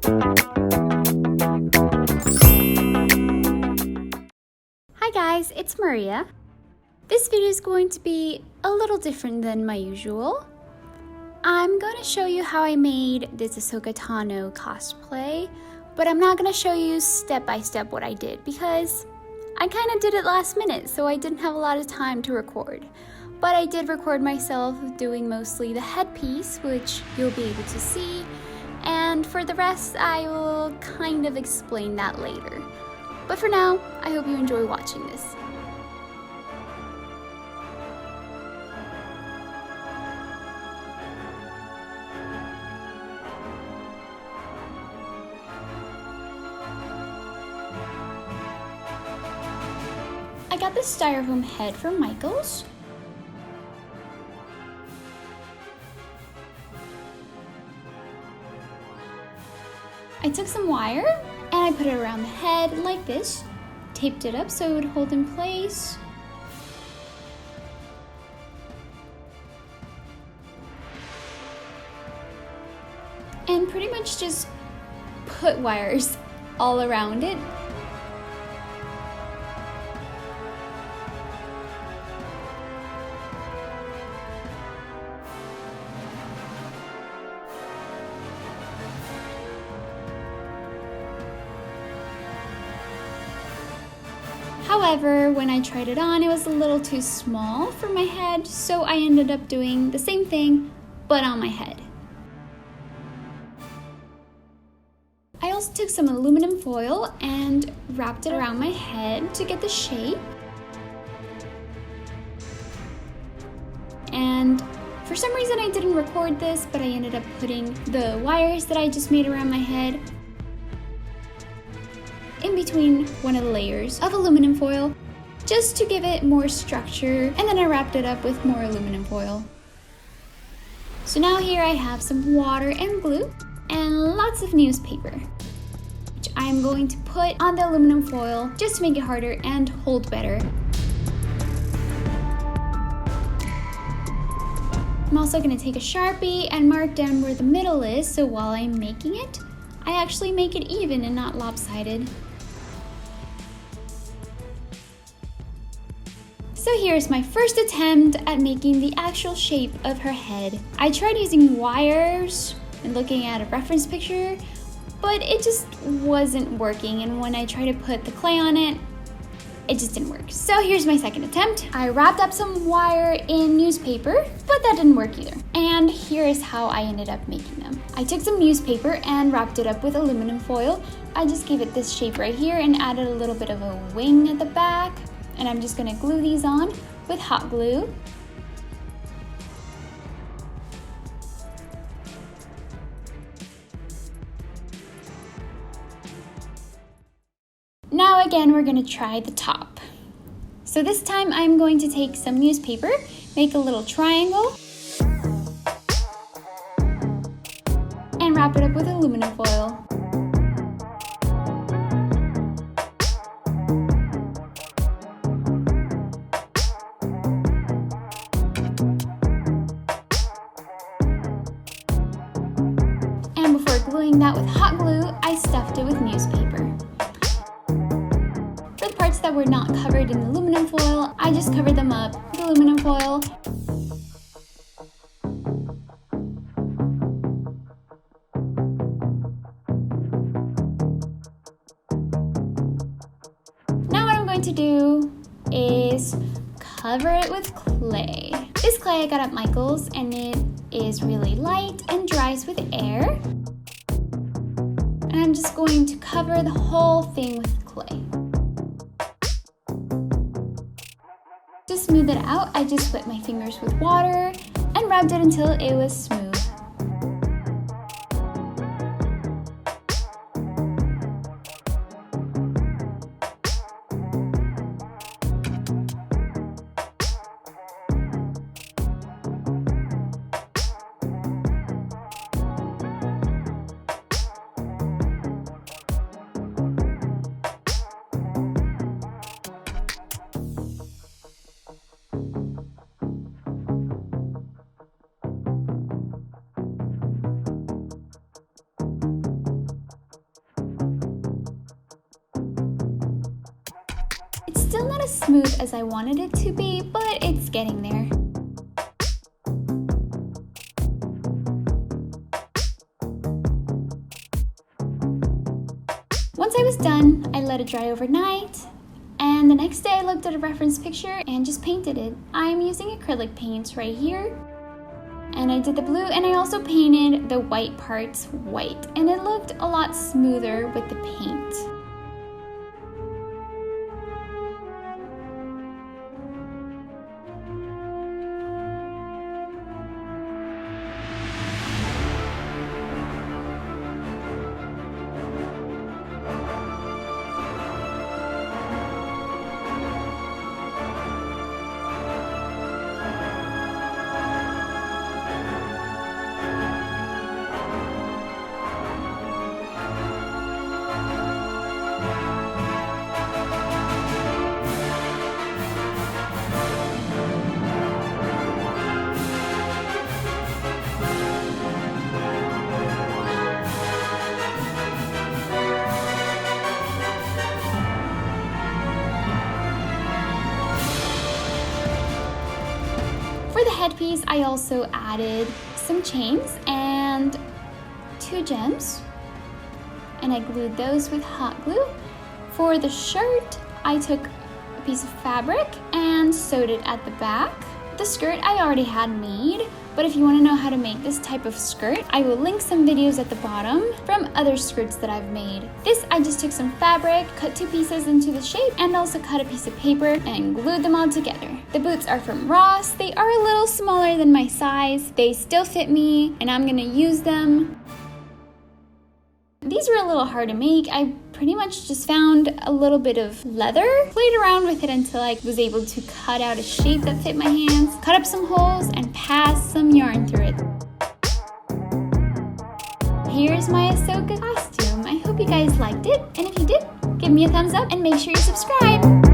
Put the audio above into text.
Hi guys, it's Maria. This video is going to be a little different than my usual. I'm going to show you how I made this Ahsoka Tano cosplay, but I'm not going to show you step by step what I did because I kind of did it last minute, so I didn't have a lot of time to record. But I did record myself doing mostly the headpiece, which you'll be able to see, and for the rest I will kind of explain that later. But for now, I hope you enjoy watching this. I got this styrofoam head from Michael's. I took some wire and I put it around the head like this, taped it up so it would hold in place. And pretty much just put wires all around it. However, when I tried it on, it was a little too small for my head, so I ended up doing the same thing, but on my head. I also took some aluminum foil and wrapped it around my head to get the shape. And for some reason I didn't record this, but I ended up putting the wires that I just made around my head in between one of the layers of aluminum foil just to give it more structure, and then I wrapped it up with more aluminum foil. So now here I have some water and glue and lots of newspaper, which I'm going to put on the aluminum foil just to make it harder and hold better. I'm also going to take a Sharpie and mark down where the middle is, so while I'm making it, I actually make it even and not lopsided. So here's my first attempt at making the actual shape of her head. I tried using wires and looking at a reference picture, but it just wasn't working, and when I tried to put the clay on it, it just didn't work. So here's my second attempt. I wrapped up some wire in newspaper, but that didn't work either. And here is how I ended up making them. I took some newspaper and wrapped it up with aluminum foil. I just gave it this shape right here and added a little bit of a wing at the back. And I'm just gonna glue these on with hot glue. Now again, we're gonna try the top. So this time I'm going to take some newspaper, make a little triangle, and wrap it up with aluminum foil. And before gluing that with hot glue, I stuffed it with newspaper. For the parts that were not covered in aluminum foil, I just covered them up with aluminum foil. Now what I'm going to do is cover it with clay. This clay I got at Michael's, and it is really light and dries with air. And I'm just going to cover the whole thing with clay. To smooth it out, I just wet my fingers with water and rubbed it until it was smooth. still not as smooth as I wanted it to be, but it's getting there. Once I was done, I let it dry overnight, and the next day I looked at a reference picture and just painted it. I'm using acrylic paints right here, and I did the blue, and I also painted the white parts white, and it looked a lot smoother with the paint. For the headpiece, I also added some chains and 2 gems, and I glued those with hot glue. For the shirt, I took a piece of fabric and sewed it at the back. The skirt I already had made, but if you want to know how to make this type of skirt, I will link some videos at the bottom from other skirts that I've made. This, I just took some fabric, cut 2 pieces into the shape, and also cut a piece of paper and glued them all together. The boots are from Ross. They are a little smaller than my size. They still fit me, and I'm gonna use them. These were a little hard to make. I pretty much just found a little bit of leather, played around with it until I was able to cut out a shape that fit my hands, cut up some holes, and pass some yarn through it. Here's my Ahsoka costume. I hope you guys liked it, and if you did, give me a thumbs up and make sure you subscribe.